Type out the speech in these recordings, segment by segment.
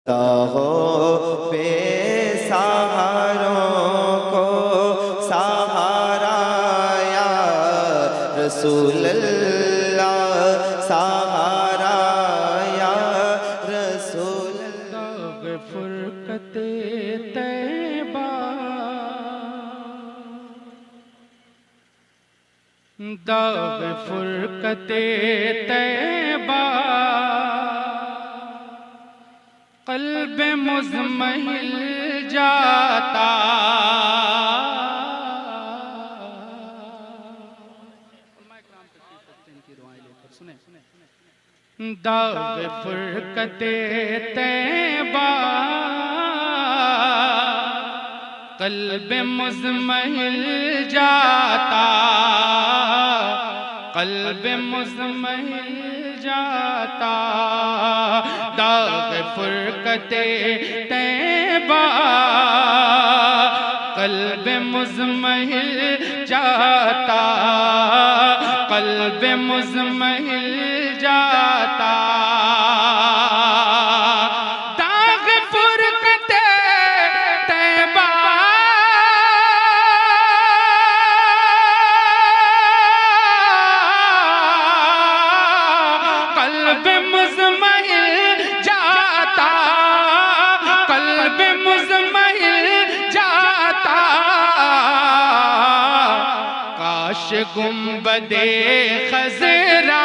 हो बेसहारों को सहारा या रसूल अल्लाह, सहारा या रसूल दाग फुरकते तैबा, दाग फुरकते तैबा, क़ल्ब मुज़महिल जाता। दाग फुरकते तैबा, क़ल्ब मुज़महिल जाता, क़ल्ब मुज़महिल जाता। दाग फुरकते तैबा, क़ल्ब मुज़महिल जाता, क़ल्ब मुज़महिल जाता। दाग फुरकते तैबा, क़ल्ब मुज़महिल जाता, क़ल्ब मुज़महिल जाता। काश गुंबदे खज़रा,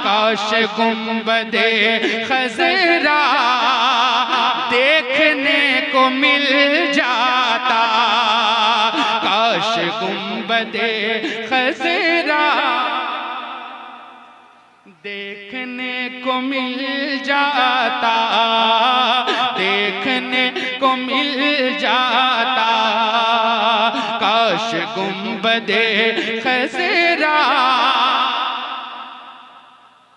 काश गुंबदे खज़रा देखने को मिल जाता। काश गुंबदे खज़रा देखने को मिल जाता, देखने को मिल जाता। काश गुंबदे खज़रा।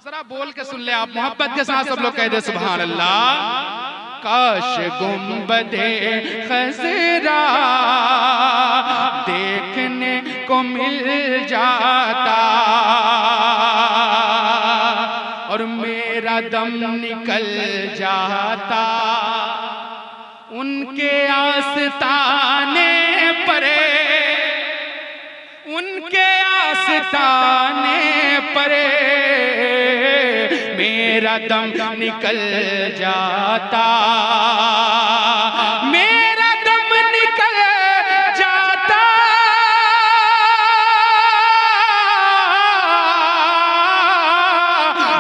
जरा बोल के सुन ले आप, मोहब्बत के साथ सब लोग कह दे सुभान अल्लाह। काश गुंबदे खज़रा देखने को मिल जाता, और मेरा दम निकल जाता उनके आस्ताने परे, उनके आस्ताने परे। मेरा दम निकल जाता, मेरा दम निकल जाता।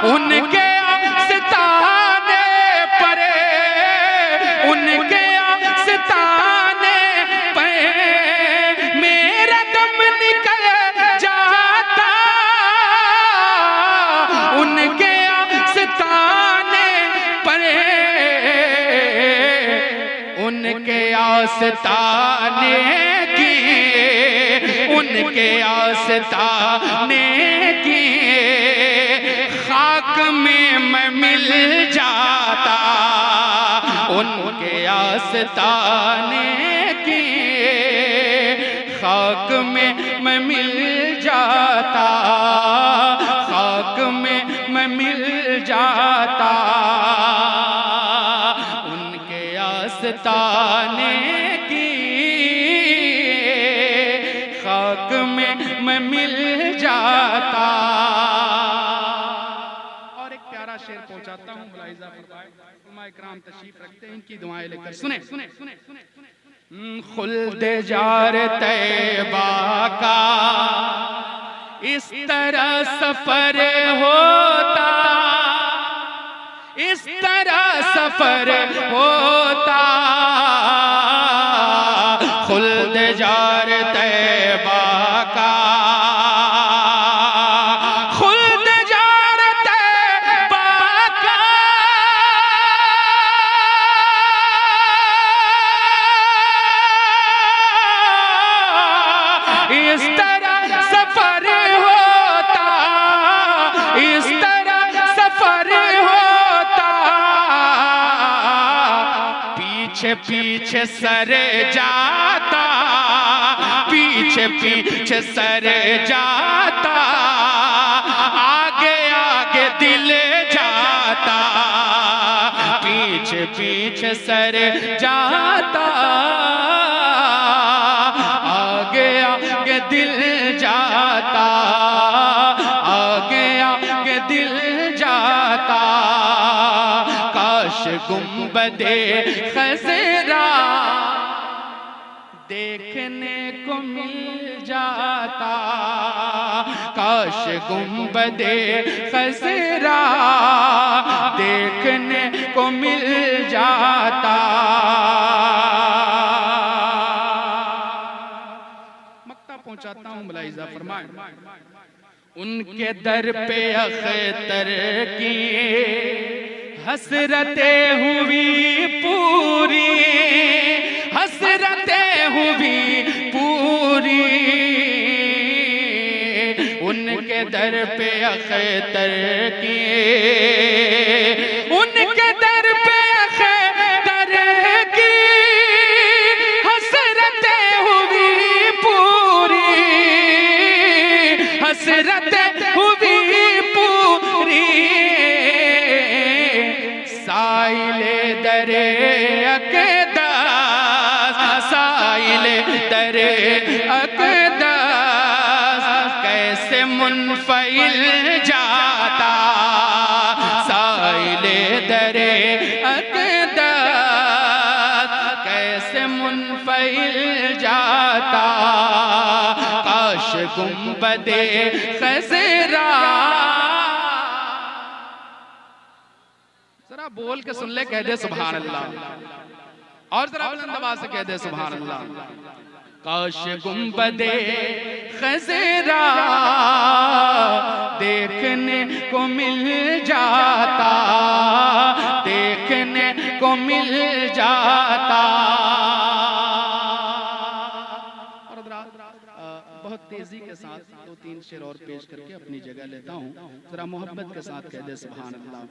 उनके आस्ताने परे, उनके आस्ताने परे। मेरा दम निकल जाता उनके आस्ताने परे, उनके आस्ताने की, उनके आस्ताने की खाक में मैं मिल जाता। उनके आस्ताने की खाक में मैं मिल जाता, खाक में मैं मिल जाता। उनके आस्ताने की खाक में मैं मिल जाता। और एक प्यारा शेर पहुंचाता हूं, मुलाहिज़ा फरमाएं। उलमा इकराम तशरीफ रखते हैं, इनकी दुआएं लेकर सुने सुने सुने सुने। खुल्द जार तैबा का इस तरह सफर होता, इस तरह सफर होता। खुल्द जार तैबा का, खुल्द जार तैबा का, इस तरह सफर होता, इस तरह सफर होता। पीछे पीछे सर जाता, पीछे पीछे सर जाता, आगे आगे दिल जाता। पीछे पीछे सर जाता, आगे आगे दिल जाता, आगे आगे दिल जाता। काश गुंबदे खज़रा देखने को मिल जाता, काश गुंबदे खज़रा देखने को मिल जाता। मक्ता पहुंचाता हूं, मुलाहिज़ा फरमाएं। उनके दर पे अख्तर की हसरतें हुई पूरी, हसरतें हुई पूरी। उनके दर पे अख्तर की, उनके दर पे अख्तर की हसरतें हुई पूरी, हसरतें हुई पूरी। साइले दरे अक़दास, साइले दरे अक़दास कैसे मुनफ़इल जाता, साइले दरे अक़दास कैसे मुनफ़इल जाता। काश गुंबदे खज़रा, जरा बोल के सुन ले, कह दे सुभान अल्लाह, और जरा बुलंद आवाज से कह दे सुभान अल्लाह। काश गुंबदे खज़रा देखने को मिल जाता, देखने को मिल जाता। और बहुत तेजी के साथ 2-3 शेर और पेश करके अपनी जगह लेता हूँ, जरा मोहब्बत के साथ कह दे सुभान अल्लाह।